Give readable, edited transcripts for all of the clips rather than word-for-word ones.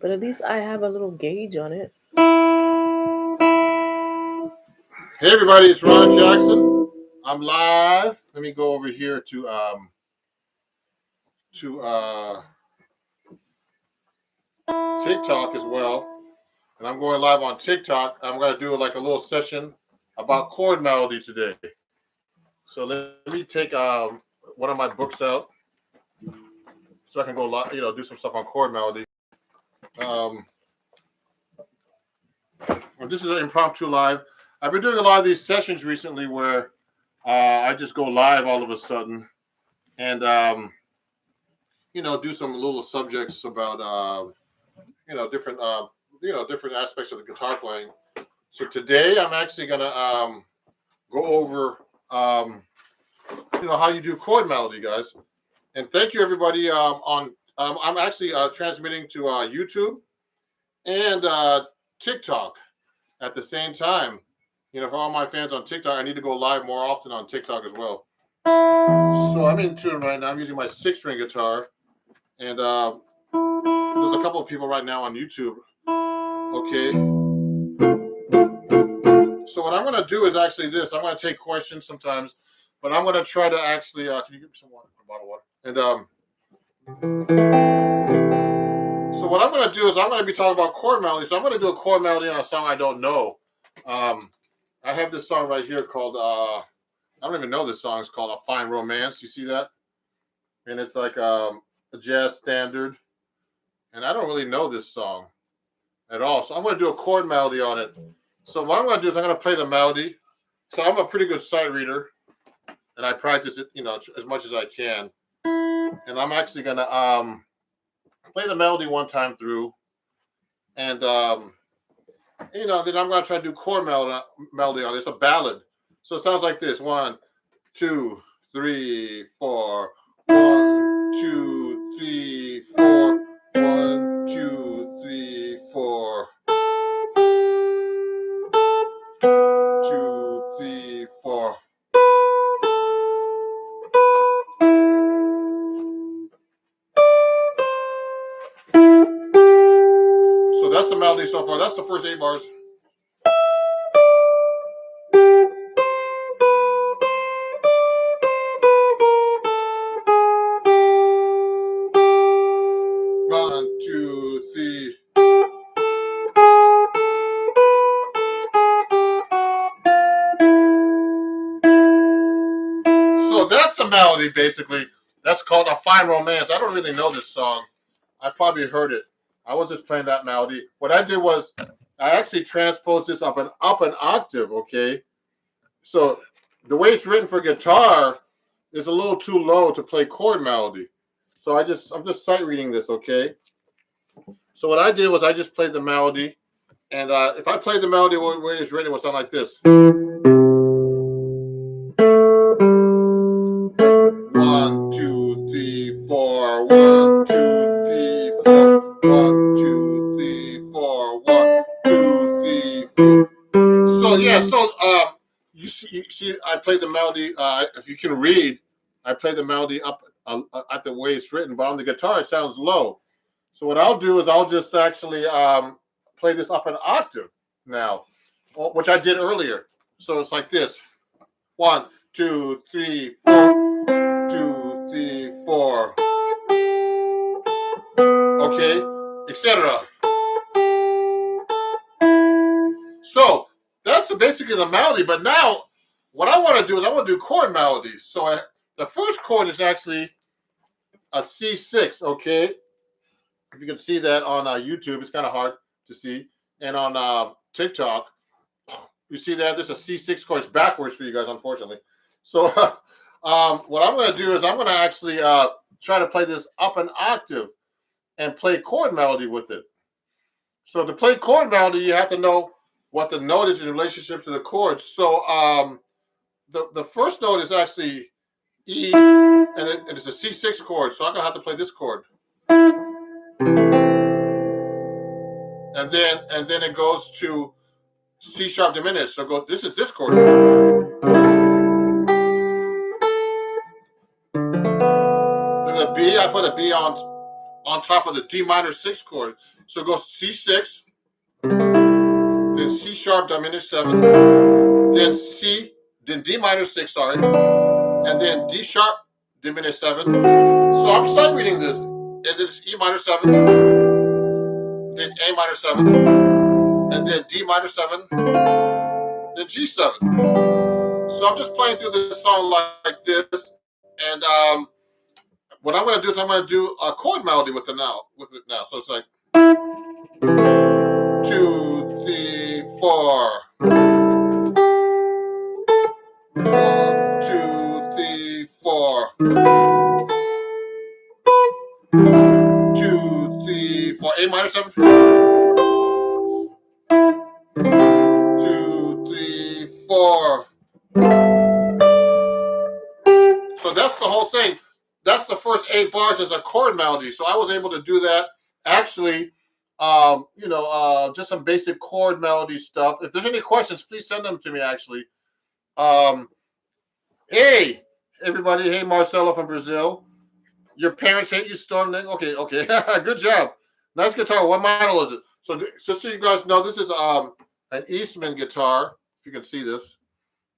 But at least I have a little gauge on it. Hey everybody, it's Ron Jackson. I'm live. Let me go over here to TikTok as well. And I'm going live on TikTok. I'm going to do like a little session about chord melody today. So let me take one of my books out so I can go live, do some stuff on chord melody. This is an impromptu live. I've been doing a lot of these sessions recently where I just go live all of a sudden and do some little subjects about different different aspects of the guitar playing. So today I'm actually gonna go over how you do chord melody, guys. And thank you everybody I'm actually transmitting to YouTube and TikTok at the same time. For all my fans on TikTok, I need to go live more often on TikTok as well. So I'm in tune right now. I'm using my 6-string guitar, and there's a couple of people right now on YouTube. Okay. So what I'm going to do is actually this. I'm going to take questions sometimes, but I'm going to try to actually. Can you give me some water? A bottle of water. And so what I'm going to do is I'm going to be talking about chord melody. So I'm going to do a chord melody on a song I don't know. I have this song right here called. I don't even know this song. It's called "A Fine Romance." You see that? And it's like a jazz standard. And I don't really know this song at all. So I'm going to do a chord melody on it. So what I'm going to do is I'm going to play the melody. So I'm a pretty good sight reader, and I practice it, as much as I can. And I'm actually going to play the melody one time through, and then I'm going to try to do chord melody on it. It's a ballad, so it sounds like this: 1, 2, 3, 4. 1, 2, 3, 4. 1, 2, 3, 4. 2, 3, 4. So that's the melody so far. That's the first 8 bars. One, two, three. So that's the melody, basically. That's called "A Fine Romance." I don't really know this song. I probably heard it. I was just playing that melody. What I did was I actually transposed this up an octave, okay? So the way it's written for guitar is a little too low to play chord melody. So I'm just sight reading this, okay? So what I did was I just played the melody, and if I played the melody where it's written, it would sound like this. 1, 2, 3, 4. 1, 2, 3, 4. 1, 2, 3, 4. 1, 2, 3, 4. So yeah, you see, I play the melody. If you can read, I play the melody up at the way it's written, but on the guitar it sounds low. So what I'll do is I'll just actually play this up an octave now, which I did earlier. So it's like this: 1, 2, 3, 4. 2, 3, 4. Okay, etc. So that's basically the melody. But now, what I want to do is I want to do chord melodies. So the first chord is actually a C6. Okay, if you can see that on YouTube, it's kind of hard to see, and on TikTok, you see that there's a C6 chord. It's backwards for you guys, unfortunately. So what I'm going to do is I'm going to actually try to play this up an octave and play chord melody with it. So to play chord melody, you have to know what the note is in relationship to the chords. So the first note is actually E, and it's a C6 chord. So I'm going to have to play this chord. And then it goes to C sharp diminished. So this is this chord. Then the B, I put a B on on top of the D minor 6 chord. So it goes C6, then C sharp diminished 7, then D minor 6, sorry, and then D sharp diminished 7. So I'm sight reading this, and then it's E minor 7, then A minor 7, and then D minor 7, then G7. So I'm just playing through this song like this, and what I'm going to do is I'm going to do a chord melody with it now. So it's like 2, 3, 4. 1, 2, 3, 4. 2, 3, 4. A minor 7. 2, 3, 4. So that's the whole thing. That's the first 8 bars as a chord melody. So I was able to do that. Actually, just some basic chord melody stuff. If there's any questions, please send them to me. Actually, hey everybody, hey Marcelo from Brazil. Your parents hate you, Storm. Okay, good job. Nice guitar. What model is it? So just so you guys know, this is an Eastman guitar. If you can see this,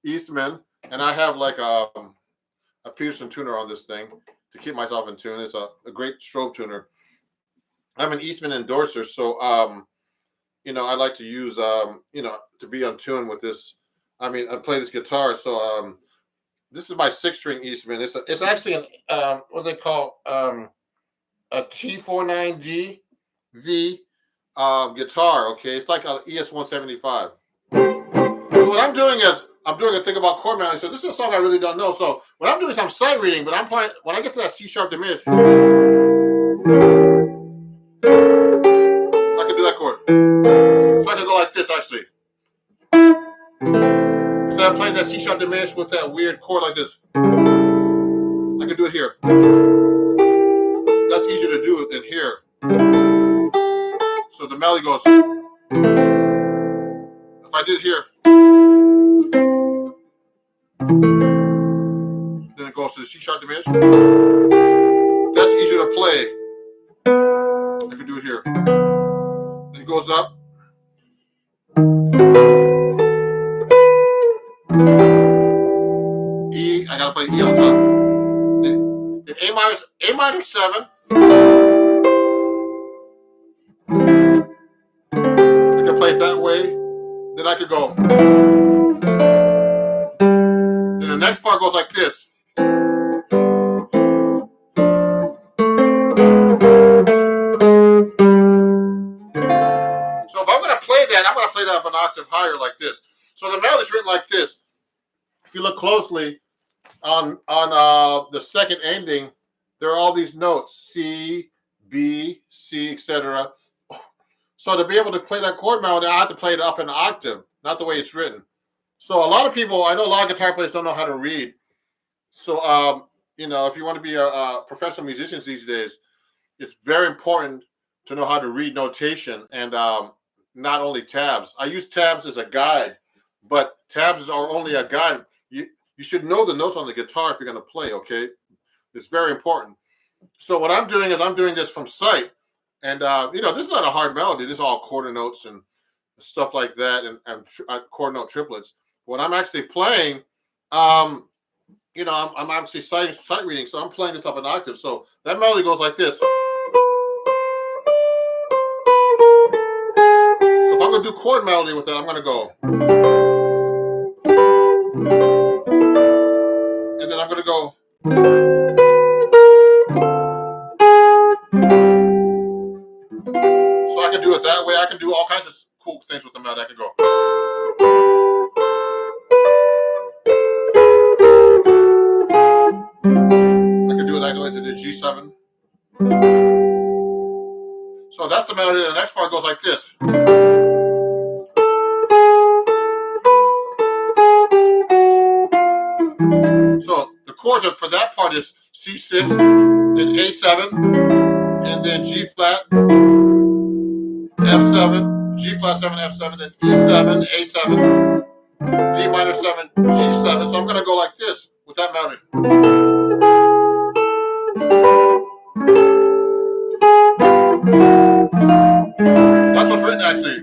Eastman, and I have like a Peterson tuner on this thing to keep myself in tune. It's a great strobe tuner. I'm an Eastman endorser, so I like to use to be on tune with this. I play this guitar. So this is my 6-string Eastman. It's actually an what they call a T49G V guitar. Okay, it's like an ES175. So what I'm doing is I'm doing a thing about chord melody. So this is a song I really don't know. So what I'm doing is I'm sight reading, but I'm playing when I get to that C sharp diminished. I can do that chord. So I can go like this actually. Instead of playing that C sharp diminished with that weird chord like this, I can do it here. That's easier to do than here. So the melody goes. If I did here, then it goes to the C sharp diminished. That's easier to play. I can do it here. Then it goes up. E, I gotta play E on top. Then A minor 7. I can play it that way. Then I could go. Then the next part goes like this. So if I'm gonna play that, I'm gonna play that up an octave higher like this. So the melody's written like this. If you look closely on the second ending, there are all these notes: C, B, C, etc. So to be able to play that chord melody, I have to play it up an octave, not the way it's written. So a lot of people, I know a lot of guitar players don't know how to read. So if you want to be a professional musician these days, it's very important to know how to read notation and not only tabs. I use tabs as a guide, but tabs are only a guide. You should know the notes on the guitar if you're going to play, okay? It's very important. So what I'm doing is I'm doing this from sight. And, this is not a hard melody. This is all quarter notes and stuff like that and quarter note triplets. When I'm actually playing, I'm obviously sight reading, so I'm playing this up an octave. So that melody goes like this. So if I'm going to do chord melody with that, I'm going to go. And then I'm going to go. So I can do it that way. I can do all kinds of cool things with the melody. I can go. I can do it like the way to the G7. So that's the melody. The next part goes like this. So the chords for that part is C6, then A7, and then G flat, F7, G flat 7, F7, then E7, A7, D minor 7, G7. So I'm going to go like this with that melody. written actually.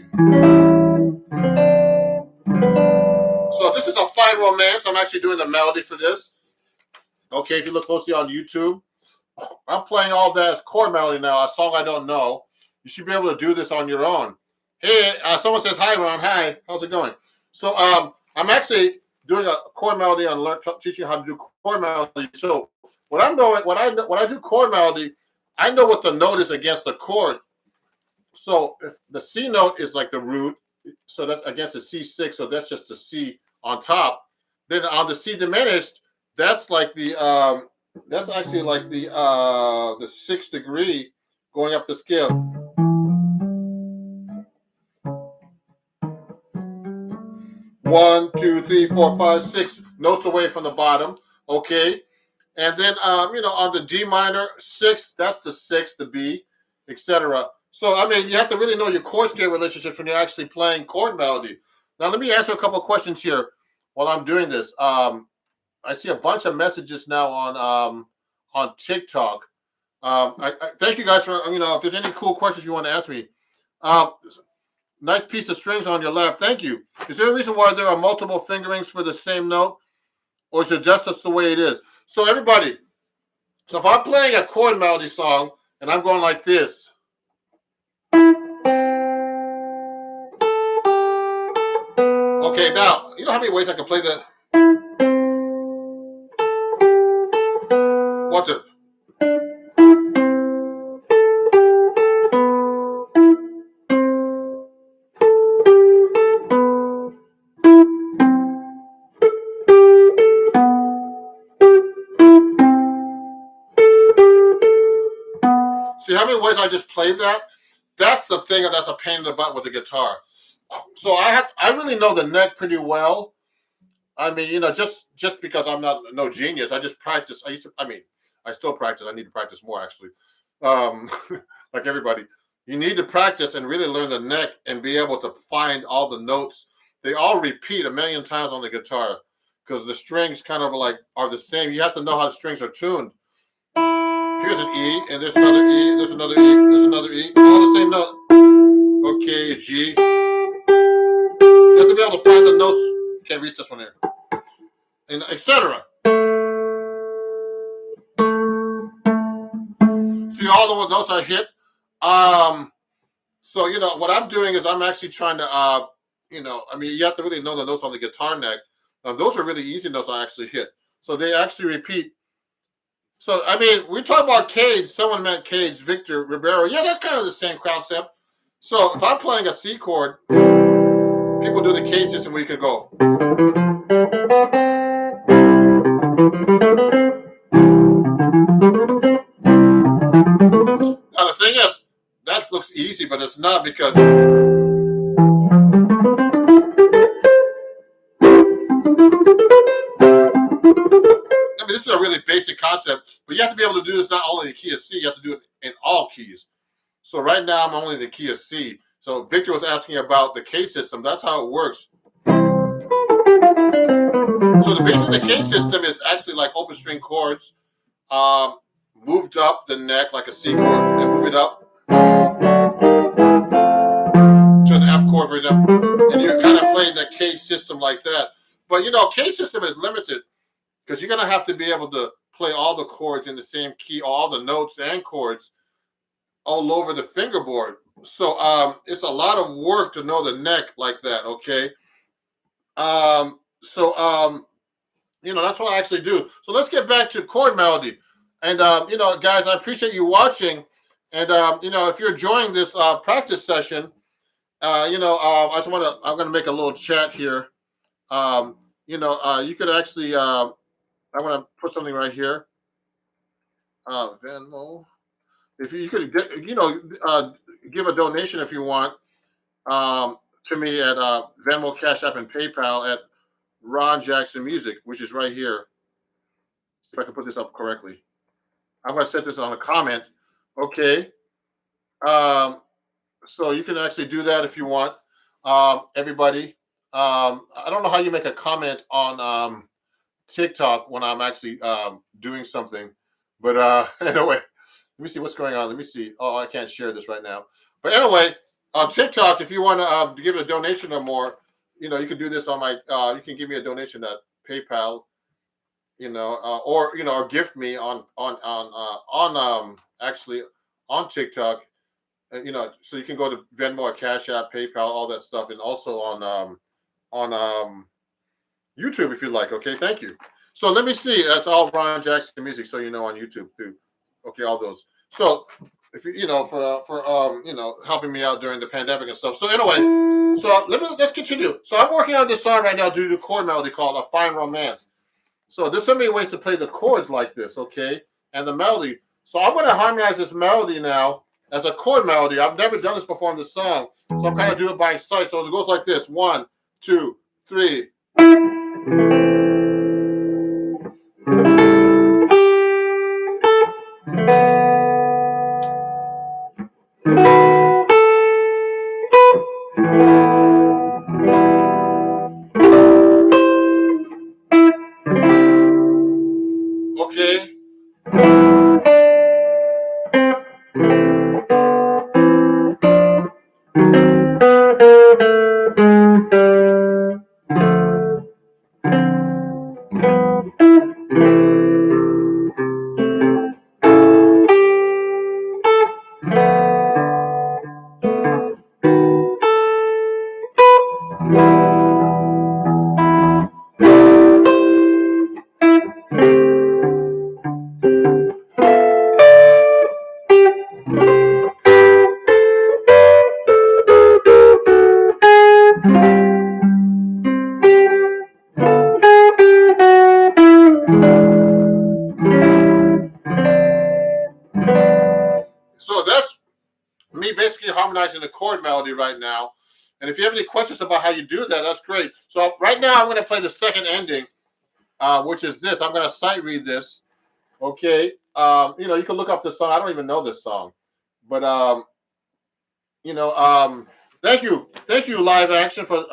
So this is a fine romance. I'm actually doing the melody for this. Okay, if you look closely on YouTube, I'm playing all that as chord melody now, a song I don't know. You should be able to do this on your own. Hey, someone says, hi, Ron. Hi, how's it going? So I'm actually doing a chord melody on teaching how to do chord melody. So what I'm doing, when I do chord melody, I know what the note is against the chord. So if the C note is like the root, so that's against the C6, so that's just the C on top. Then on the C diminished, that's like the that's actually like the sixth degree going up the scale. 1, 2, 3, 4, 5, 6 notes away from the bottom. Okay. And then on the D minor, 6, that's the 6th, the B, etc. So I mean, you have to really know your chord scale relationships when you're actually playing chord melody. Now let me answer a couple of questions here while I'm doing this. I see a bunch of messages now on TikTok. I thank you guys for if there's any cool questions you want to ask me. Nice piece of strings on your lap. Thank you. Is there a reason why there are multiple fingerings for the same note, or is it just that's the way it is? So everybody, so if I'm playing a chord melody song and I'm going like this. Okay, now you know how many ways I can play the. Watch it. See how many ways I just played that? That's the thing that's a pain in the butt with the guitar. So I really know the neck pretty well. I mean, just because I'm not no genius, I just practice. I still practice. I need to practice more actually. Um, like everybody, you need to practice and really learn the neck and be able to find all the notes. They all repeat a million times on the guitar because the strings kind of like are the same. You have to know how the strings are tuned. Here's an E, and there's another E, there's another E, there's another E, all the same note. Okay, G. You have to be able to find the notes. Can't reach this one here, and etc. See all the notes I hit. So what I'm doing is I'm actually trying to you have to really know the notes on the guitar neck. Those are really easy notes I actually hit. So they actually repeat. So I mean, we talk about Cage. Someone meant Cage, Victor Ribeiro. Yeah, that's kind of the same concept. So if I'm playing a C chord, people do the Cage system where you can go. Now the thing is, that looks easy, but it's not because. I mean, this is a really basic concept, but you have to be able to do this not only in the key of C, you have to do it in all keys. So right now, I'm only in the key of C. So Victor was asking about the K system. That's how it works. So the basic of the K system is actually like open string chords, moved up the neck like a C chord, and move it up to an F chord, for example. And you're kind of playing the K system like that. But K system is limited because you're going to have to be able to play all the chords in the same key, all the notes and chords all over the fingerboard. So it's a lot of work to know the neck like that, okay? That's what I actually do. So let's get back to chord melody. And, guys, I appreciate you watching. And, if you're enjoying this practice session, I just I'm going to make a little chat here. You could actually, I'm going to put something right here. Venmo. If you could, give a donation if you want to me at Venmo, Cash App, and PayPal at Ron Jackson Music, which is right here. If I can put this up correctly, I'm going to set this on a comment. Okay. So you can actually do that if you want. Everybody. I don't know how you make a comment on TikTok when I'm actually doing something, but anyway. Let me see what's going on. Let me see. Oh, I can't share this right now. But anyway, on TikTok, if you want to give a donation or more, you can do this on my. You can give me a donation at PayPal, or gift me on actually on TikTok. So you can go to Venmo, Cash App, PayPal, all that stuff, and also on YouTube if you like. Okay, thank you. So let me see. That's all Ron Jackson music. So on YouTube too. Okay, all those. So if for helping me out during the pandemic and stuff. So anyway, so let's continue. So I'm working on this song right now due to the chord melody called "A Fine Romance." So there's so many ways to play the chords like this, okay, and the melody. So I'm going to harmonize this melody now as a chord melody. I've never done this before in the song, so I'm kind of doing it by sight. So it goes like this: 1, 2, 3. Okay. So that's me basically harmonizing the chord melody right now. And if you have any questions about how you do that, that's great. So right now I'm going to play the second ending, which is this. I'm going to sight read this. Okay. You can look up this song. I don't even know this song. But, thank you, Live Action, for,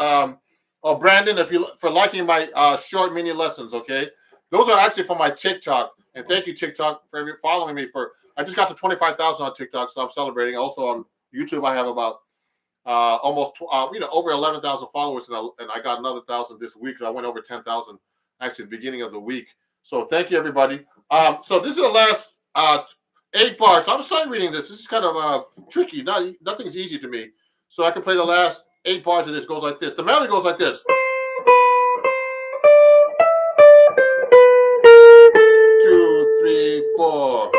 Brandon, for liking my short mini lessons, okay? Those are actually from my TikTok. And thank you, TikTok, for following me. I just got to 25,000 on TikTok, so I'm celebrating. Also on YouTube, I have about almost over 11,000 followers, and I got another 1,000 this week. I went over 10,000 actually at the beginning of the week. So thank you, everybody. So this is the last 8 bars. So I'm sight reading this. This is kind of tricky. Nothing's easy to me. So I can play the last 8 bars of this. Goes like this. The melody goes like this. 2, 3, 4.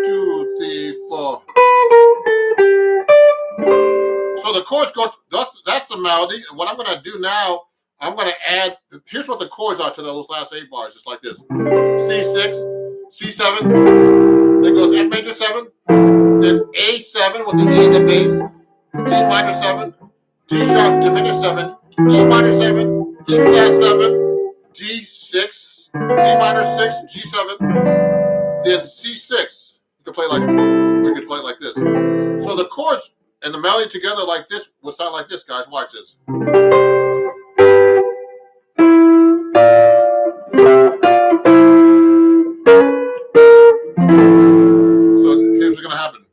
2, 3, 4. So the chords go. That's the melody. And what I'm going to do now, I'm going to add. Here's what the chords are to those last 8 bars. Just like this: C6, C7. Then goes F major 7. Then A7 with the E in the bass. D minor 7. D sharp diminished 7. E minor 7. D flat 7. D6. D minor 6. G7. Then C6. You can play it like this. So the chords and the melody together like this will sound like this, guys. Watch this. So here's what's gonna happen.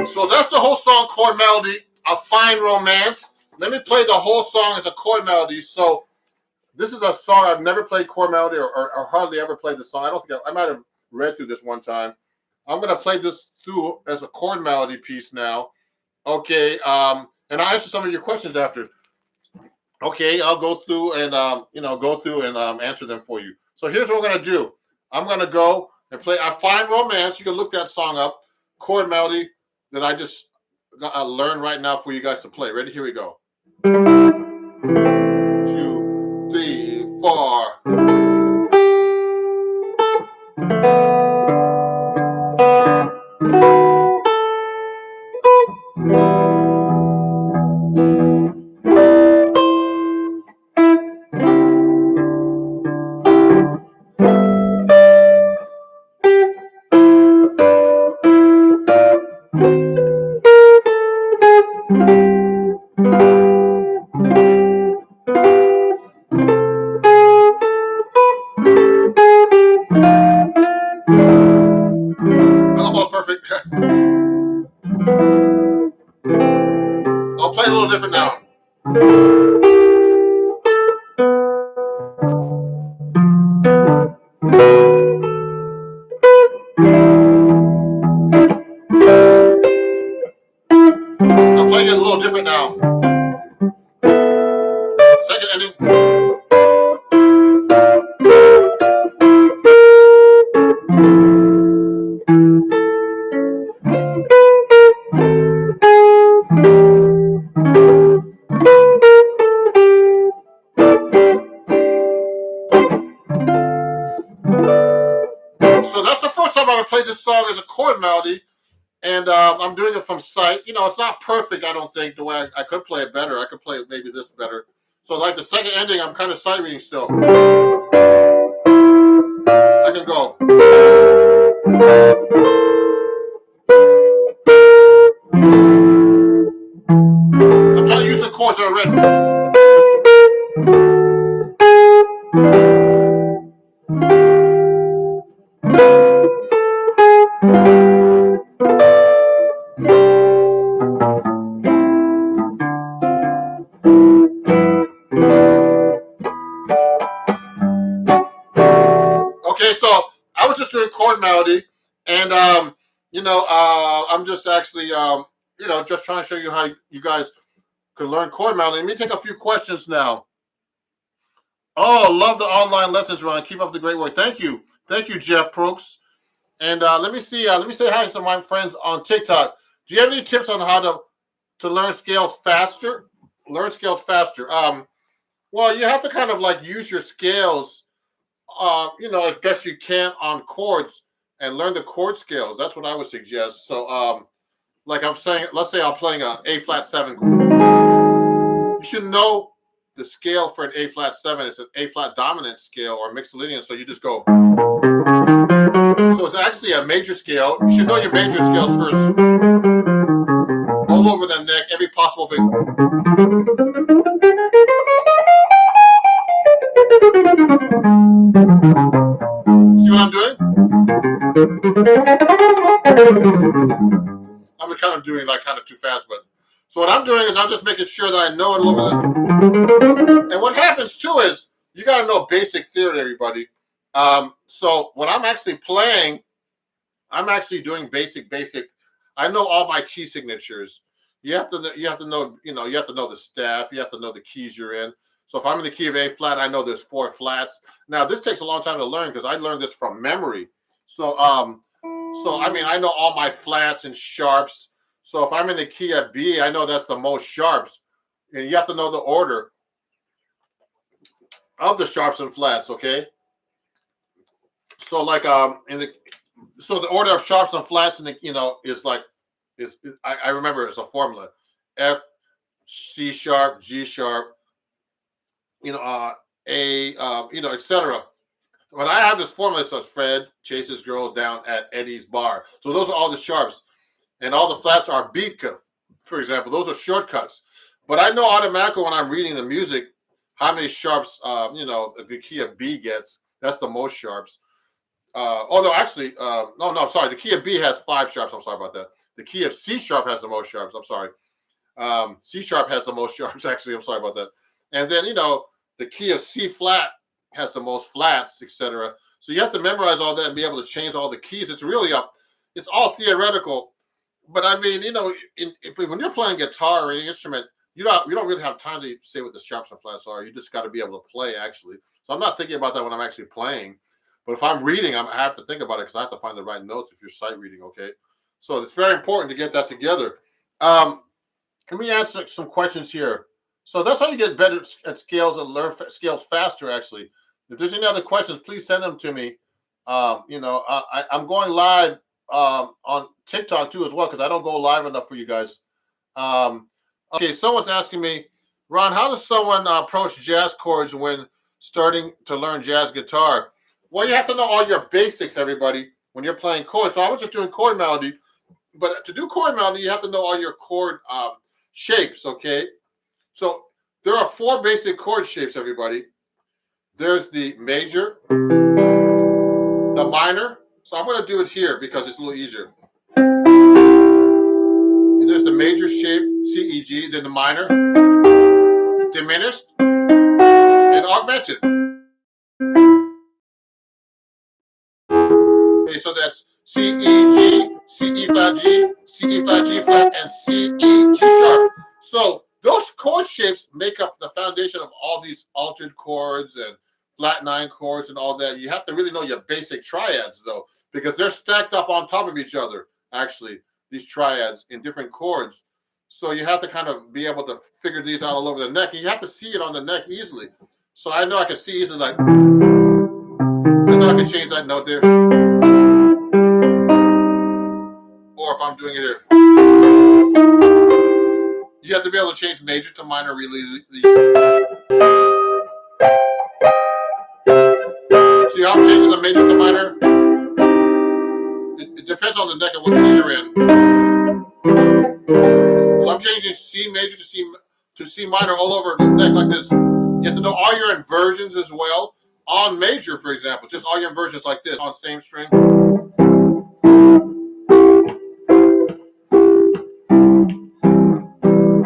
So that's the whole song, chord melody, A Fine Romance. Let me play the whole song as a chord melody. So this is a song I've never played chord melody or hardly ever played the song. I don't think I might have read through this one time. I'm going to play this through as a chord melody piece now. Okay, and I'll answer some of your questions after. Okay, I'll go through and answer them for you. So here's what we're going to do. I'm going to go and play A Fine Romance. You can look that song up, chord melody that I just learned right now for you guys to play. Ready? Here we go. 2, 3, 4. perfect. I'll play a little different now. I'm playing it a little different now. Second ending. So that's the first time I ever played this song as a chord melody, and I'm doing it from sight. You know, it's not perfect, I don't think, the way I could play it better. I could play it maybe this better. So like the second ending, I'm kind of sight reading still. I can go. I'm trying to use the chords that are written. Okay, so I was just doing chord melody, and I'm just actually just trying to show you how you guys can learn chord melody. Let me take a few questions now. Oh, love the online lessons, Ron. Keep up the great work. Thank you, Jeff Brooks. And let me see. Let me say hi to some of my friends on TikTok. Do you have any tips on how to learn scales faster? Learn scales faster. Well, you have to kind of like use your scales as best you can on chords and learn the chord scales. That's what I would suggest. So, like I'm saying, let's say I'm playing a A flat 7 chord. You should know the scale for an A flat 7. It's an A flat dominant scale or mixolydian. So you just go. So it's actually a major scale. You should know your major scales first. All over the neck, every possible thing. See what I'm doing? I'm kind of doing like kind of too fast, but so what I'm doing is I'm just making sure that I know it a little bit. And what happens too is you got to know basic theory, everybody. So when I'm actually playing, I'm actually doing basic. I know all my key signatures. You have to know, you have to know the staff. You have to know the keys you're in. So if I'm in the key of A flat, I know there's 4 flats. Now this takes a long time to learn because I learned this from memory. So I mean I know all my flats and sharps. So if I'm in the key of B, I know that's the most sharps, and you have to know the order of the sharps and flats. Okay. So like so the order of sharps and flats in the is like I remember it's a formula: F, C sharp, G sharp, A, etc. When I have this formula, so Fred chases girls down at Eddie's bar. So those are all the sharps, and all the flats are beat cuff, for example. Those are shortcuts. But I know automatically when I'm reading the music how many sharps the key of B gets. That's the most sharps. I'm sorry. The key of B has 5 sharps. I'm sorry about that. The key of C sharp has the most sharps. I'm sorry. C sharp has the most sharps. Actually, I'm sorry about that. And then the key of C flat has the most flats, etc. So you have to memorize all that and be able to change all the keys. It's really it's all theoretical. But I mean, when you're playing guitar or any instrument, you don't really have time to say what the sharps and flats are. You just got to be able to play actually. So I'm not thinking about that when I'm actually playing. But if I'm reading, I have to think about it because I have to find the right notes if you're sight reading, okay? So it's very important to get that together. Let me answer some questions here. So that's how you get better at scales and learn scales faster, actually. If there's any other questions, please send them to me. I'm going live on TikTok too as well because I don't go live enough for you guys. Okay, someone's asking me, Ron, how does someone approach jazz chords when starting to learn jazz guitar? Well, you have to know all your basics, everybody, when you're playing chords. So I was just doing chord melody, but to do chord melody, you have to know all your chord shapes, okay? So there are 4 basic chord shapes, everybody. There's the major, the minor. So I'm going to do it here because it's a little easier. There's the major shape, C, E, G, then the minor, diminished, and augmented. Okay, so that's C, E, G, C, E flat, G, C, E flat, G flat, and C, E, G sharp. So those chord shapes make up the foundation of all these altered chords and flat nine chords and all that. You have to really know your basic triads, though, because they're stacked up on top of each other, actually, these triads in different chords. So you have to kind of be able to figure these out all over the neck. And you have to see it on the neck easily. So I know I can see easily, like, I know I can change that note there. Or if I'm doing it here. You have to be able to change major to minor really easily. See how I'm changing the major to minor? It depends on the neck and what key you're in. So I'm changing C major to C minor all over the neck like this. You have to know all your inversions as well. On major, for example, just all your inversions like this on same string.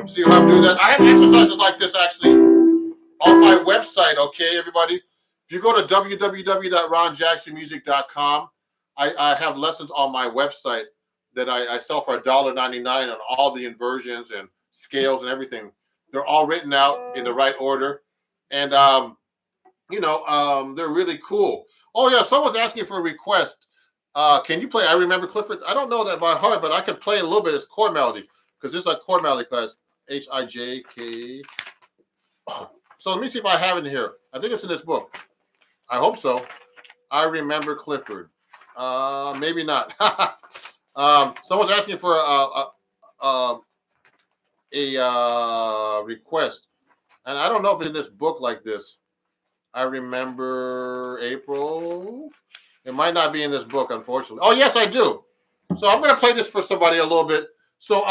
See how I'm doing that? I have exercises like this actually on my website, okay, everybody? If you go to www.ronjacksonmusic.com, I have lessons on my website that I sell for $1.99 on all the inversions and scales and everything. They're all written out in the right order. And, they're really cool. Oh, yeah, someone's asking for a request. Can you play I Remember Clifford? I don't know that by heart, but I can play a little bit as chord melody because this is a chord melody class. H-I-J-K. So let me see if I have it in here. I think it's in this book. I hope so. I Remember Clifford. Maybe not. Someone's asking for a request, and I don't know if it's in this book like this. I Remember April. It might not be in this book, unfortunately. Oh, yes, I do. So I'm going to play this for somebody a little bit. So,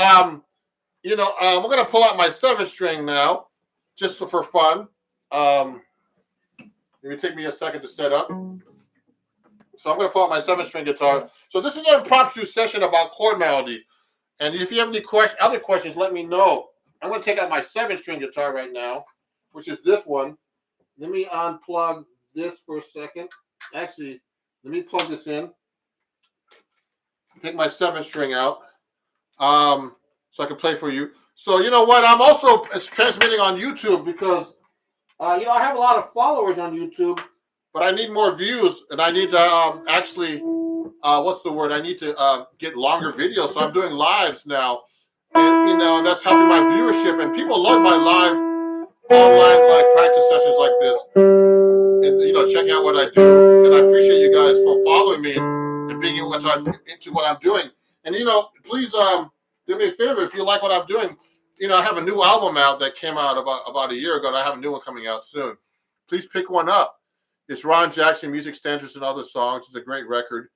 we're going to pull out my 7-string now, just for fun. It will take me a second to set up. So I'm going to pull out my 7-string guitar. So this is an impromptu session about chord melody. And if you have any other questions, let me know. I'm going to take out my 7-string guitar right now, which is this one. Let me unplug this for a second. Actually, let me plug this in. Take my 7-string out so I can play for you. So you know what? I'm also transmitting on YouTube because, I have a lot of followers on YouTube, but I need more views, and I need to I need to get longer videos. So I'm doing lives now, and that's helping my viewership. And people love my live online practice sessions like this, and checking out what I do. And I appreciate you guys for following me and being into what I'm doing. And please do me a favor if you like what I'm doing. I have a new album out that came out about a year ago, and I have a new one coming out soon. Please pick one up. It's Ron Jackson Music Standards and Other Songs. It's a great record,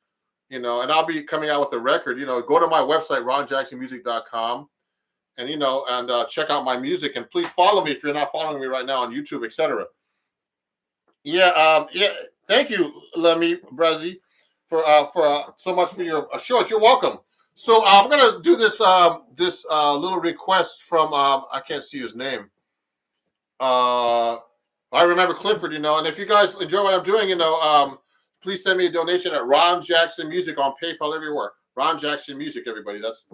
and I'll be coming out with the record. Go to my website, ronjacksonmusic.com, and check out my music. And please follow me if you're not following me right now on YouTube, etc. Yeah. Thank you, Lemmy Brazzi, for so much for your assurance. You're welcome. So I'm gonna do this little request from I can't see his name. I Remember Clifford, and if you guys enjoy what I'm doing, please send me a donation at Ron Jackson Music on PayPal everywhere. Ron Jackson Music, everybody. That's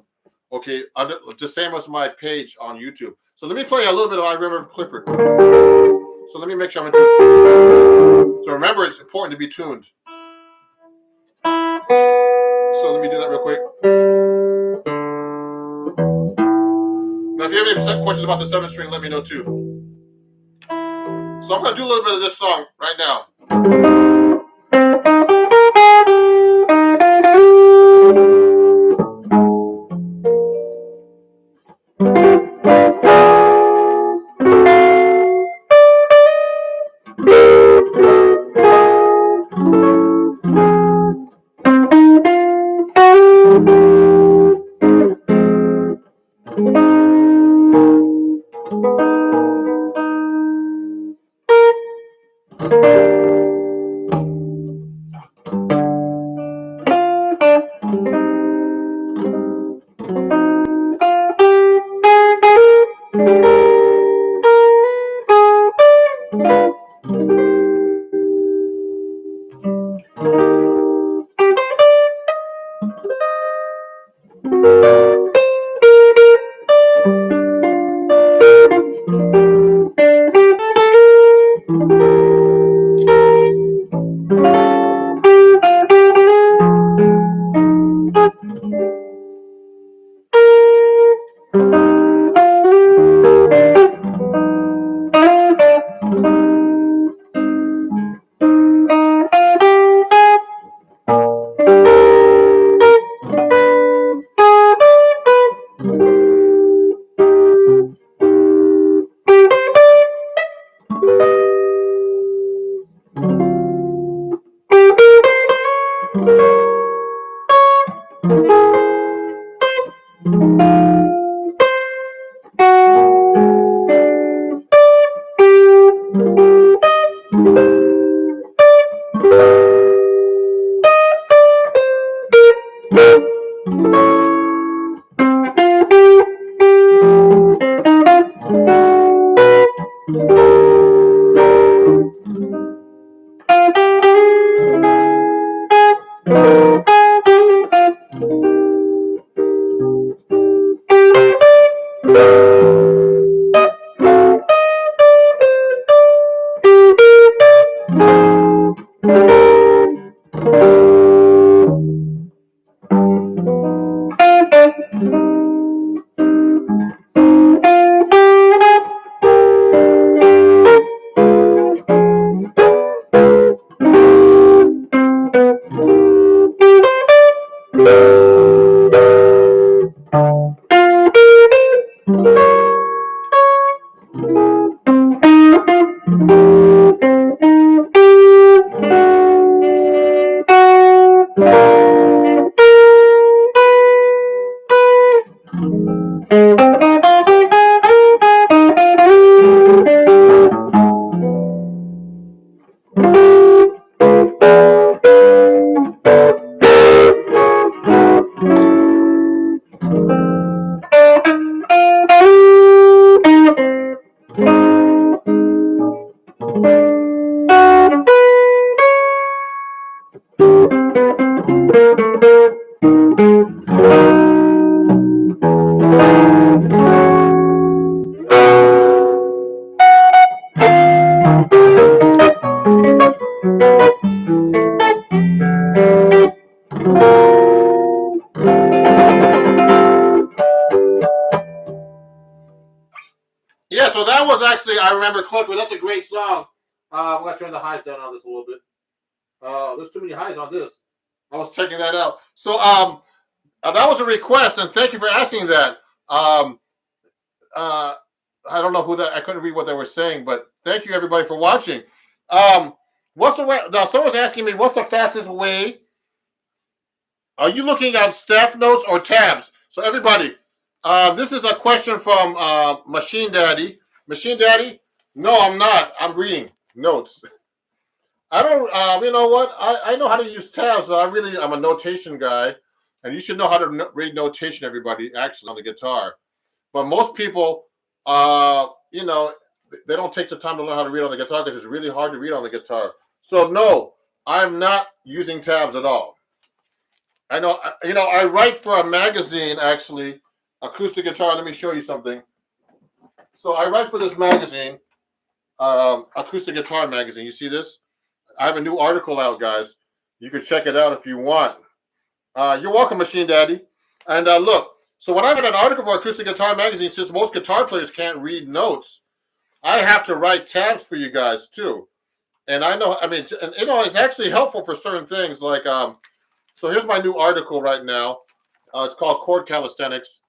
okay. The same as my page on YouTube. So let me play a little bit of I Remember Clifford. So let me make sure I'm tuned. So remember, it's important to be tuned. So let me do that real quick. Now, if you have any questions about the 7-string, let me know too. So I'm going to do a little bit of this song right now. Yeah, so that was actually, I remember Clifford. That's a great song. I'm going to turn the highs down on this a little bit. There's too many highs on this. I was checking that out. So that was a request, and thank you for asking that. Uh, I don't know who that, I couldn't read what they were saying, but thank you everybody for watching. What's the way, now someone's asking me, what's the fastest way? Are you looking at staff notes or tabs? So everybody, this is a question from Machine Daddy. Machine Daddy? No, I'm not. I'm reading notes. I don't. You know what? I know how to use tabs, but I'm a notation guy, and you should know how to read notation. Everybody, actually, on the guitar, but most people, you know, they don't take the time to learn how to read on the guitar because it's really hard to read on the guitar. So no, I'm not using tabs at all. I know, you know, I write for a magazine, actually, acoustic guitar. Let me show you something. So I write for this magazine, acoustic guitar magazine. You see this? I have a new article out, guys. You can check it out if you want. You're welcome, Machine Daddy. And look, so when I read an article for acoustic guitar magazine, since most guitar players can't read notes, I have to write tabs for you guys too. And I know, I mean, and, you know, it's actually helpful for certain things like so here's my new article right now. It's called Chord Calisthenics.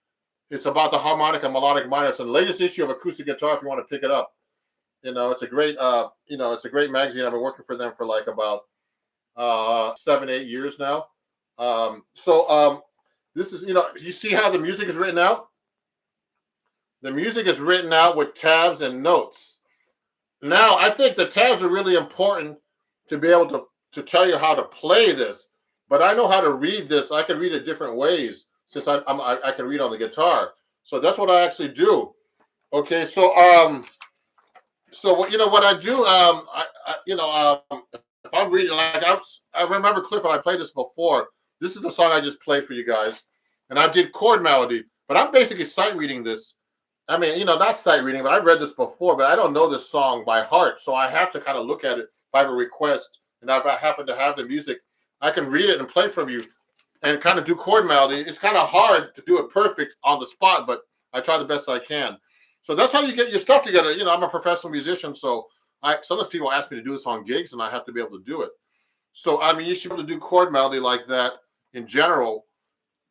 It's about the harmonic and melodic minor. It's the latest issue of Acoustic Guitar if you want to pick it up. You know, it's a great it's a great magazine. I've been working for them for like about 7-8 years now. This is, you know, you see how the music is written out? The music is written out with tabs and notes. Now, I think the tabs are really important to be able to tell you how to play this. But I know how to read this. I can read it different ways since I can read on the guitar. So that's what I actually do. Okay, so what, you know what I do? If I'm reading, like I remember Clifford, I played this before. This is the song I just played for you guys. and I did chord melody. But I'm basically sight reading this. I mean, not sight reading, but I've read this before, but I don't know this song by heart. So I have to kind of look at it. If I have a request and if I happen to have the music, I can read it and play from you and kind of do chord melody. It's kind of hard to do it perfect on the spot, but I try the best I can. So that's how you get your stuff together. I'm a professional musician, so sometimes people ask me to do this on gigs, and I have to be able to do it. So, I mean, you should be able to do chord melody like that in general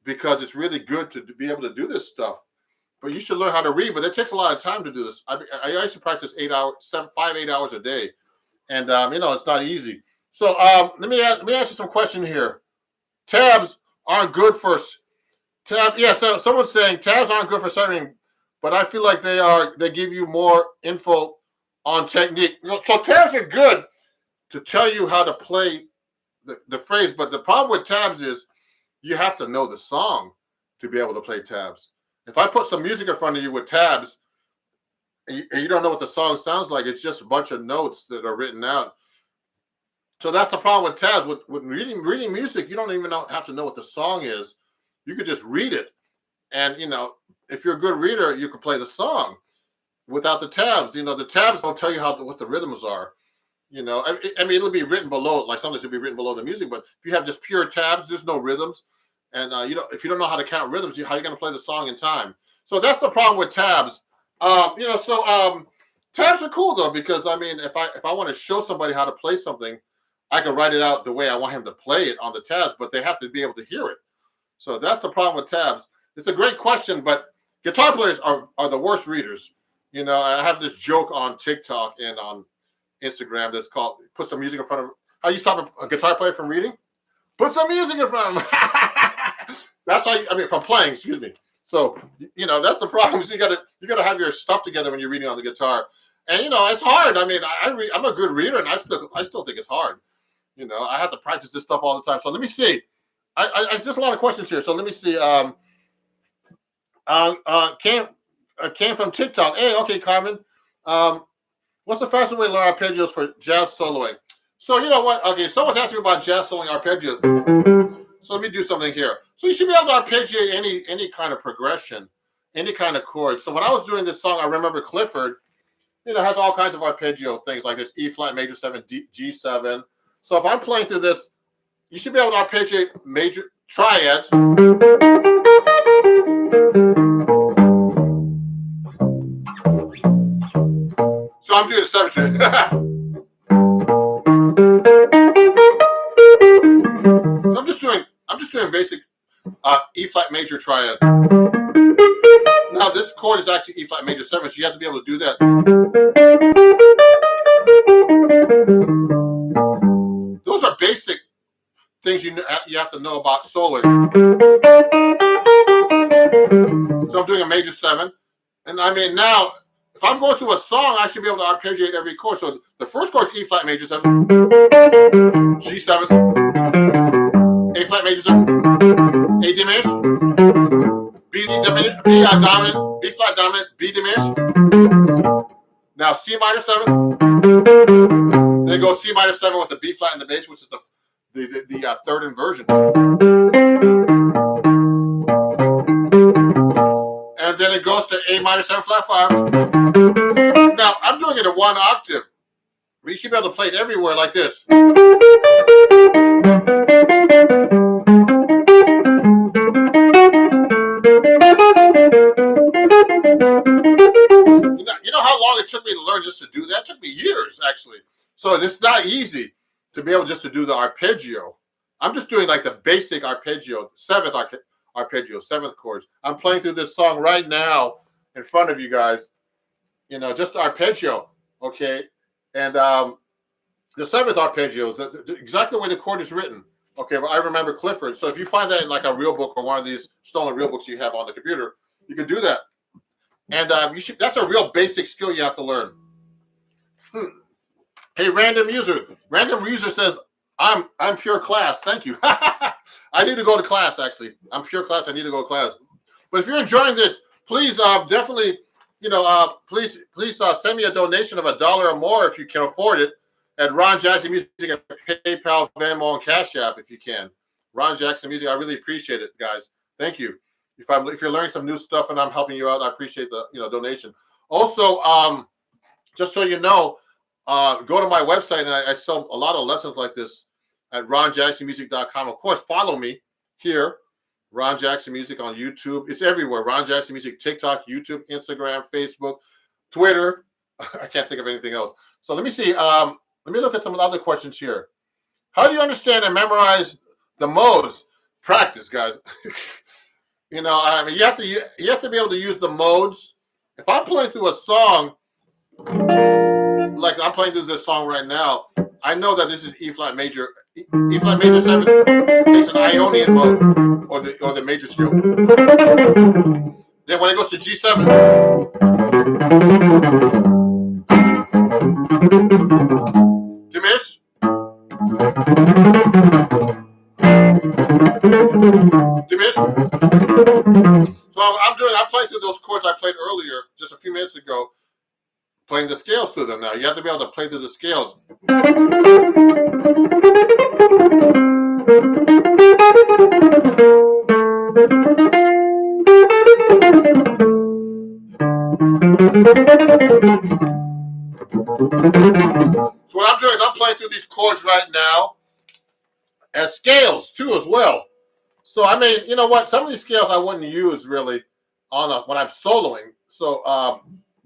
because it's really good to be able to do this stuff. But you should learn how to read. But it takes a lot of time to do this. I used to practice 8 hours, 8 hours a day, and it's not easy. So let me ask you some question here. Tabs aren't good for tab. Yeah, so someone's saying tabs aren't good for stuttering, but I feel like they are. They give you more info on technique. So tabs are good to tell you how to play the phrase. But the problem with tabs is you have to know the song to be able to play tabs. If I put some music in front of you with tabs and you don't know what the song sounds like, it's just a bunch of notes that are written out. So that's the problem with tabs. With reading music, you don't even have to know what the song is. You could just read it. And, if you're a good reader, you can play the song without the tabs. The tabs don't tell you what the rhythms are. I mean, it'll be written below, like sometimes it'll be written below the music, but if you have just pure tabs, there's no rhythms. And if you don't know how to count rhythms, how are you going to play the song in time? So that's the problem with tabs. Tabs are cool though, because I mean, if I want to show somebody how to play something, I can write it out the way I want him to play it on the tabs, but they have to be able to hear it. So that's the problem with tabs. It's a great question, but guitar players are the worst readers. I have this joke on TikTok and on Instagram that's called "Put some music in front of." How you stop a guitar player from reading? Put some music in front of them. That's how from playing. Excuse me. So that's the problem. Is you gotta have your stuff together when you're reading on the guitar, and it's hard. I mean, I'm a good reader, and I still think it's hard. I have to practice this stuff all the time. So let me see. There's a lot of questions here. So let me see. Came from TikTok. Hey, okay, Carmen. What's the fastest way to learn arpeggios for jazz soloing? So you know what? Okay, someone's asking me about jazz soloing arpeggios. So let me do something here. So you should be able to arpeggiate any kind of progression, any kind of chord. So when I was doing this song, I remember Clifford, has all kinds of arpeggio things like this: E flat major 7, G7. So if I'm playing through this, you should be able to arpeggiate major triads. So I'm doing the 7th string. So I'm just doing basic E flat major triad. Now this chord is actually E flat major 7, so you have to be able to do that. Those are basic things you have to know about soloing. So I'm doing a major 7, and I mean now if I'm going through a song, I should be able to arpeggiate every chord. So the first chord is E flat major 7, G7, A flat major 7, A diminished, B dominant, B dominant, B flat dominant, B diminished. Now C minor 7, then go C minor 7 with the B flat in the bass, which is the third inversion. And then it goes to A minor 7 flat 5. Now I'm doing it in 1 octave. You should be able to play it everywhere like this. You know how long it took me to learn just to do that? It took me years, actually. So it's not easy to be able just to do the arpeggio. I'm just doing like the basic arpeggio, 7th arpeggio, 7th chords. I'm playing through this song right now in front of you guys. Just the arpeggio, okay? And the 7th arpeggio is exactly the way the chord is written. Okay, but I remember Clifford. So if you find that in like a real book or one of these stolen real books you have on the computer, you can do that. And that's a real basic skill you have to learn. Hey, random user. Random user says, I'm pure class. Thank you. I need to go to class, actually. I'm pure class. I need to go to class. But if you're enjoying this, please definitely, please send me a donation of $1 or more if you can afford it at Ron Jackson Music at PayPal, Venmo, and Cash App if you can. Ron Jackson Music, I really appreciate it, guys. Thank you. If you're learning some new stuff and I'm helping you out, I appreciate the donation. Also, just so you know, go to my website, and I sell a lot of lessons like this at ronjacksonmusic.com. Of course, follow me here, Ron Jackson Music on YouTube. It's everywhere. Ron Jackson Music, TikTok, YouTube, Instagram, Facebook, Twitter. I can't think of anything else. So let me see. Let me look at some of the other questions here. How do you understand and memorize the modes? Practice, guys. I mean, you have to be able to use the modes. If I'm playing through a song, like I'm playing through this song right now, I know that this is E flat major. E flat major 7 takes an Ionian mode, or the major scale. Then when it goes to G7, diminish, diminish. So I'm playing through those chords I played earlier, just a few minutes ago, playing the scales through them. Now you have to be able to play through the scales. So what I'm doing is I'm playing through these chords right now as scales too as well. So I mean, you know what? Some of these scales I wouldn't use really when I'm soloing. So,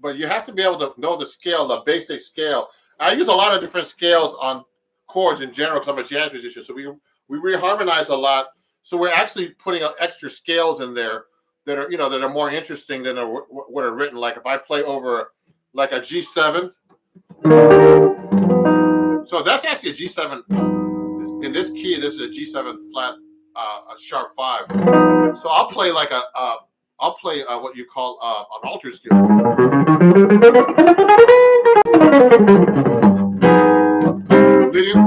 but you have to be able to know the scale, the basic scale. I use a lot of different scales on chords in general because I'm a jazz musician. So we reharmonize a lot. So we're actually putting extra scales in there that are more interesting than what are written. Like if I play over like a G7, so that's actually a G7. In this key, this is a G7 flat, a sharp 5. So I'll play like I'll play what you call an altered scale. Leading,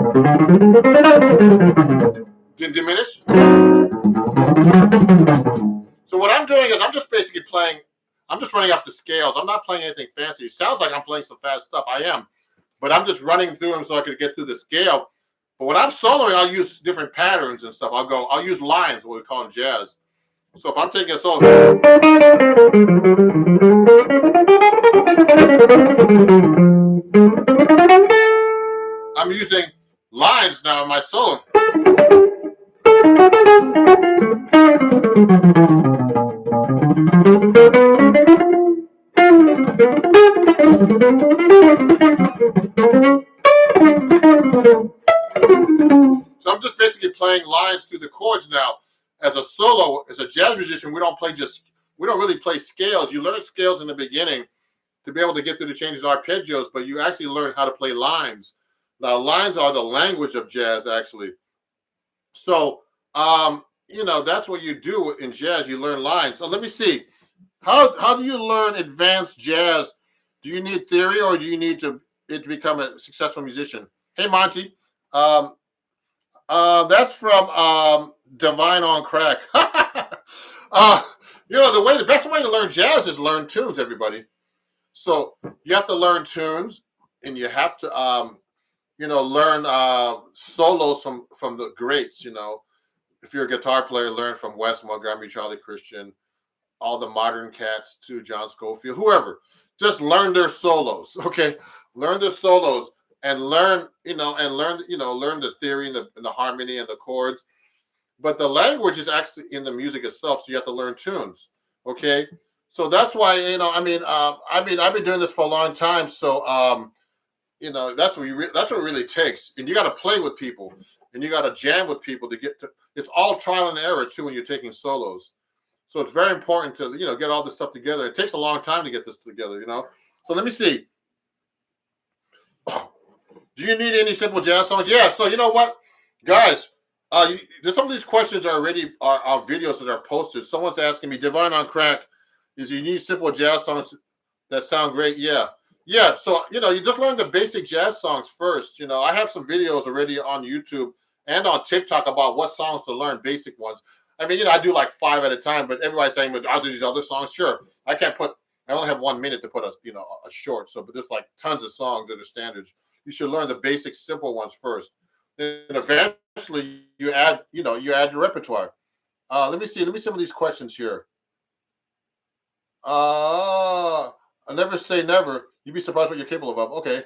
then diminish. So what I'm doing is I'm just basically playing. I'm just running up the scales. I'm not playing anything fancy. It sounds like I'm playing some fast stuff. I am, but I'm just running through them so I can get through the scale. But when I'm soloing, I'll use different patterns and stuff. I'll use lines, what we call in jazz. So if I'm taking a solo, I'm using lines now in my solo. So I'm just basically playing lines through the chords now. As a solo, as a jazz musician, we don't really play scales. You learn scales in the beginning to be able to get through the changes of arpeggios, but you actually learn how to play lines. Now, lines are the language of jazz, actually. So, that's what you do in jazz. You learn lines. So let me see. How do you learn advanced jazz? Do you need theory, or do you need to become a successful musician? Hey, Monty. That's from Divine on Crack. The best way to learn jazz is learn tunes, everybody. So you have to learn tunes, and you have to learn solos from the greats. If you're a guitar player, learn from Wes Montgomery, Charlie Christian, all the modern cats too, John Scofield, whoever. Just learn their solos, okay? Learn their solos and learn the theory and the harmony and the chords. But the language is actually in the music itself, so you have to learn tunes, okay? So that's why I've been doing this for a long time. So that's what it really takes, and you got to play with people, and you got to jam with people to get to. It's all trial and error too when you're taking solos. So it's very important to get all this stuff together. It takes a long time to get this together, So let me see. Do you need any simple jazz songs? Yeah. So you know what, guys? There's some of these questions are already are videos that are posted. Someone's asking me, Divine on Crack, is you need simple jazz songs that sound great? Yeah. Yeah. So you just learn the basic jazz songs first. I have some videos already on YouTube and on TikTok about what songs to learn, basic ones. I mean, I do like 5 at a time, but everybody's saying, "But I'll do these other songs." Sure, I only have 1 minute to put a short. So, but there's like tons of songs that are standards. You should learn the basic, simple ones first. Then eventually you add the repertoire. Let me see. Let me see some of these questions here. I never say never. You'd be surprised what you're capable of. Okay.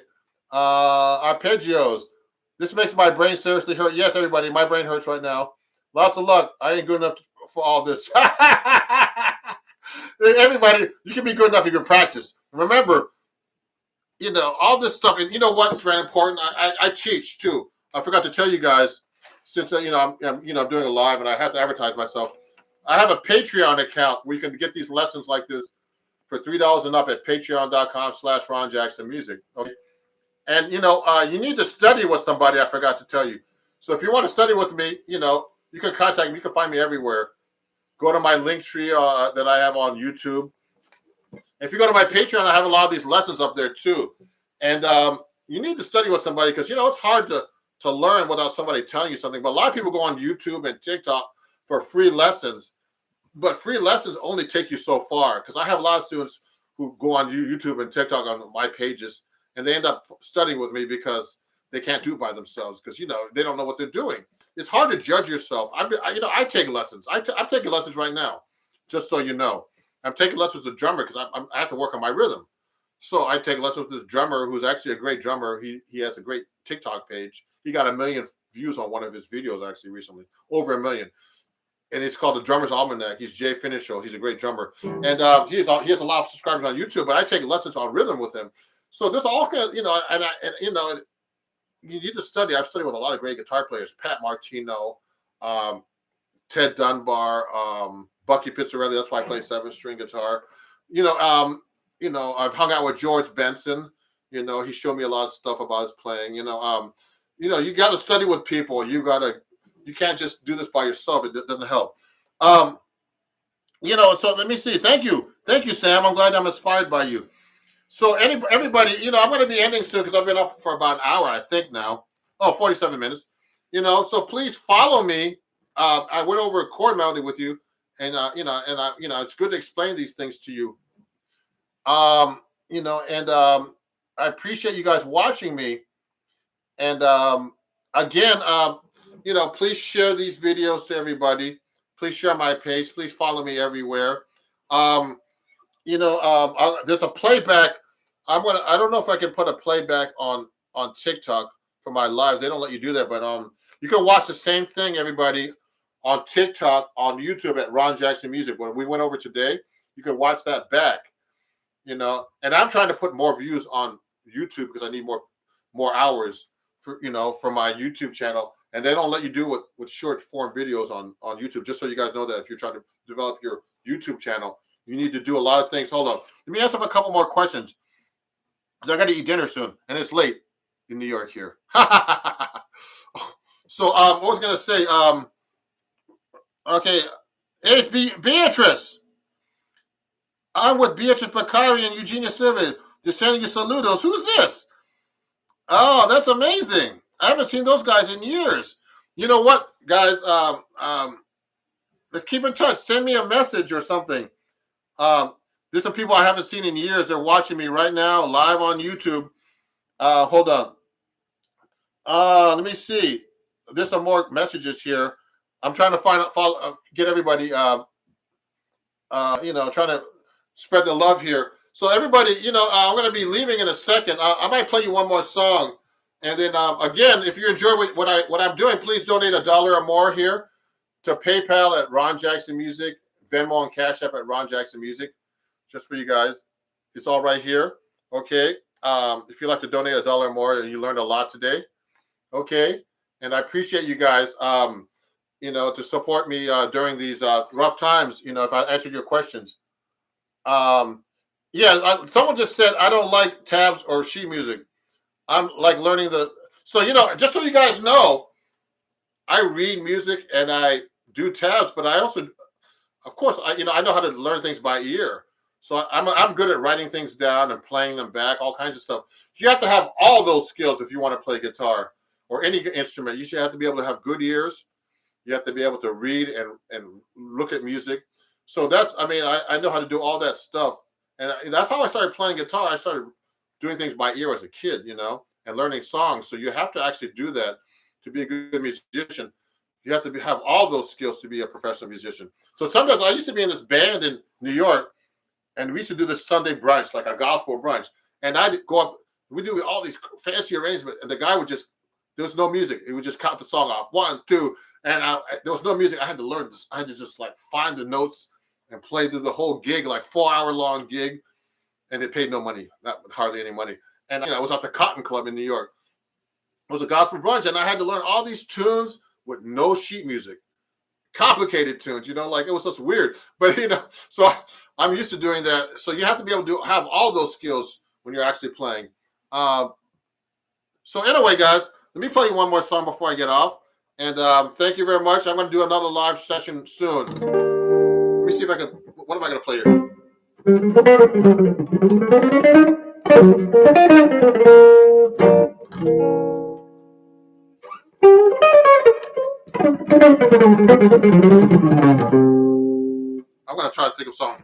Arpeggios. This makes my brain seriously hurt. Yes, everybody, my brain hurts right now. Lots of luck. I ain't good enough for all this. Everybody, you can be good enough if you practice. Remember, all this stuff, and you know what's very important. I teach too. I forgot to tell you guys, since I'm doing a live and I have to advertise myself. I have a Patreon account where you can get these lessons like this for $3 and up at patreon.com/Ron Jackson Music. Okay. And you need to study with somebody. I forgot to tell you. So if you want to study with me, you can contact me. You can find me everywhere. Go to my link tree that I have on YouTube. If you go to my Patreon, I have a lot of these lessons up there too. And you need to study with somebody because it's hard to learn without somebody telling you something. But a lot of people go on YouTube and TikTok for free lessons. But free lessons only take you so far because I have a lot of students who go on YouTube and TikTok on my pages, and they end up studying with me because they can't do it by themselves because they don't know what they're doing. It's hard to judge yourself. I take lessons. I'm taking lessons right now, just so you know. I'm taking lessons with a drummer because I have to work on my rhythm. So I take lessons with this drummer who's actually a great drummer. He has a great TikTok page. He got 1 million views on one of his videos actually recently, over 1 million. And it's called the Drummer's Almanac. He's Jay Finishow. He's a great drummer, and he has a lot of subscribers on YouTube. But I take lessons on rhythm with him. So this all kind of you need to study. I've studied with a lot of great guitar players: Pat Martino, Ted Dunbar, Bucky Pizzarelli. That's why I play 7-string guitar. I've hung out with George Benson. He showed me a lot of stuff about his playing. You got to study with people. You can't just do this by yourself. It doesn't help. So let me see. Thank you, Sam. I'm glad I'm inspired by you. So everybody, I'm going to be ending soon because I've been up for about an hour, I think now. 47 minutes. So please follow me. I went over a chord melody with you, and it's good to explain these things to you. I appreciate you guys watching me. And again, please share these videos to everybody. Please share my page. Please follow me everywhere. There's a playback. I don't know if I can put a playback on TikTok for my lives. They don't let you do that, but you can watch the same thing, everybody, on TikTok, on YouTube at Ron Jackson Music. When we went over today, you can watch that back. And I'm trying to put more views on YouTube because I need more hours for my YouTube channel. And they don't let you do it with short form videos on YouTube. Just so you guys know that if you're trying to develop your YouTube channel, you need to do a lot of things. Hold on. Let me answer a couple more questions because I got to eat dinner soon and it's late in New York here. So what was I going to say? Okay. Hey, it's Beatrice. I'm with Beatrice Bakari and Eugenia Silva. They're sending you saludos. Who's this? Oh, that's amazing. I haven't seen those guys in years. You know what, guys? Let's keep in touch. Send me a message or something. There's some people I haven't seen in years. They're watching me right now live on YouTube. Hold on. Let me see. There's some more messages here. I'm trying to get everybody, trying to spread the love here. So everybody, I'm going to be leaving in a second. I might play you one more song. And then, again, if you enjoy what I'm doing, please donate $1 or more here to PayPal at Ron Jackson Music, Venmo and Cash App at Ron Jackson Music, just for you guys. It's all right here. Okay. If you'd like to donate $1 or more, and you learned a lot today. Okay. And I appreciate you guys, to support me during these rough times, if I answered your questions. Someone just said, I don't like tabs or sheet music. I'm like learning so, just so you guys know, I read music and I do tabs, but I also, of course, I know how to learn things by ear. So I'm good at writing things down and playing them back, all kinds of stuff. You have to have all those skills if you want to play guitar or any instrument. You should have to be able to have good ears. You have to be able to read and look at music. So I know how to do all that stuff. And that's how I started playing guitar. I started doing things by ear as a kid, and learning songs. So you have to actually do that to be a good musician. You have to have all those skills to be a professional musician. So sometimes I used to be in this band in New York, and we used to do this Sunday brunch, like a gospel brunch. And I'd go up, we do all these fancy arrangements, and the guy would just, there was no music. He would just count the song off, 1, 2, and there was no music. I had to learn this. I had to just like find the notes and play through the whole gig, like 4-hour long gig, and they paid no money, not hardly any money. And I was at the Cotton Club in New York. It was a gospel brunch, and I had to learn all these tunes with no sheet music, complicated tunes, like it was just weird. But so I'm used to doing that. So you have to be able to have all those skills when you're actually playing. So anyway, guys, let me play you one more song before I get off. And thank you very much. I'm going to do another live session soon. Let me see if I can. What am I going to play here? I'm going to try to think of something.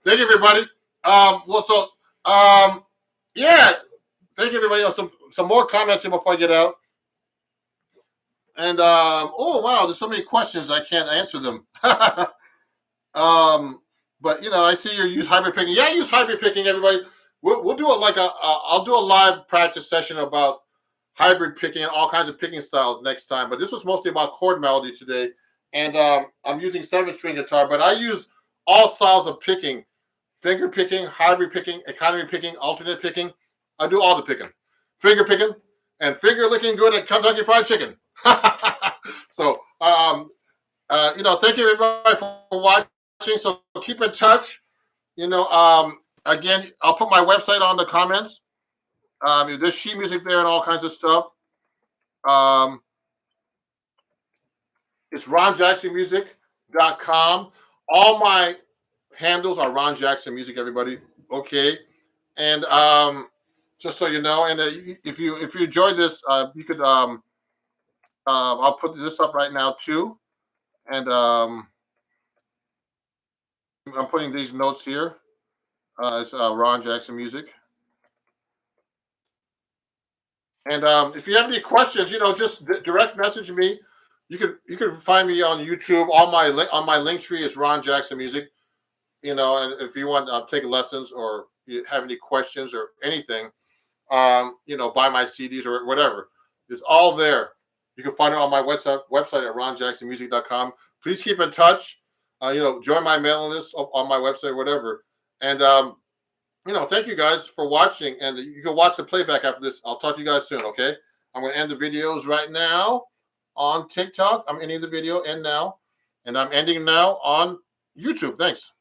Thank you, everybody. Yeah. Thank you, everybody. Some more comments here before I get out. And oh wow, there's so many questions I can't answer them. But I see you use hybrid picking. Yeah, I use hybrid picking. Everybody, we'll do it like I'll do a live practice session about hybrid picking and all kinds of picking styles next time. But this was mostly about chord melody today, and I'm using 7-string guitar. But I use all styles of picking: finger picking, hybrid picking, economy picking, alternate picking. I do all the picking, finger picking, and finger licking good at Kentucky Fried Chicken. So, thank you everybody for watching. So keep in touch. Again, I'll put my website on the comments. There's sheet music there and all kinds of stuff. It's ronjacksonmusic.com. All my handles are Ron Jackson Music, everybody. Okay. And just so you know, and if you enjoyed this, you could I'll put this up right now too. And I'm putting these notes here. It's Ron Jackson Music. And if you have any questions, just direct message me. You can find me on YouTube. On my link tree is Ron Jackson Music. And if you want to take lessons or you have any questions or anything, buy my CDs or whatever, it's all there. You can find it on my website at ronjacksonmusic.com. Please keep in touch. Join my mailing list on my website, whatever. And thank you guys for watching. And you can watch the playback after this. I'll talk to you guys soon. Okay. I'm going to end the videos right now on TikTok. I'm ending the video now, and I'm ending now on YouTube. Thanks.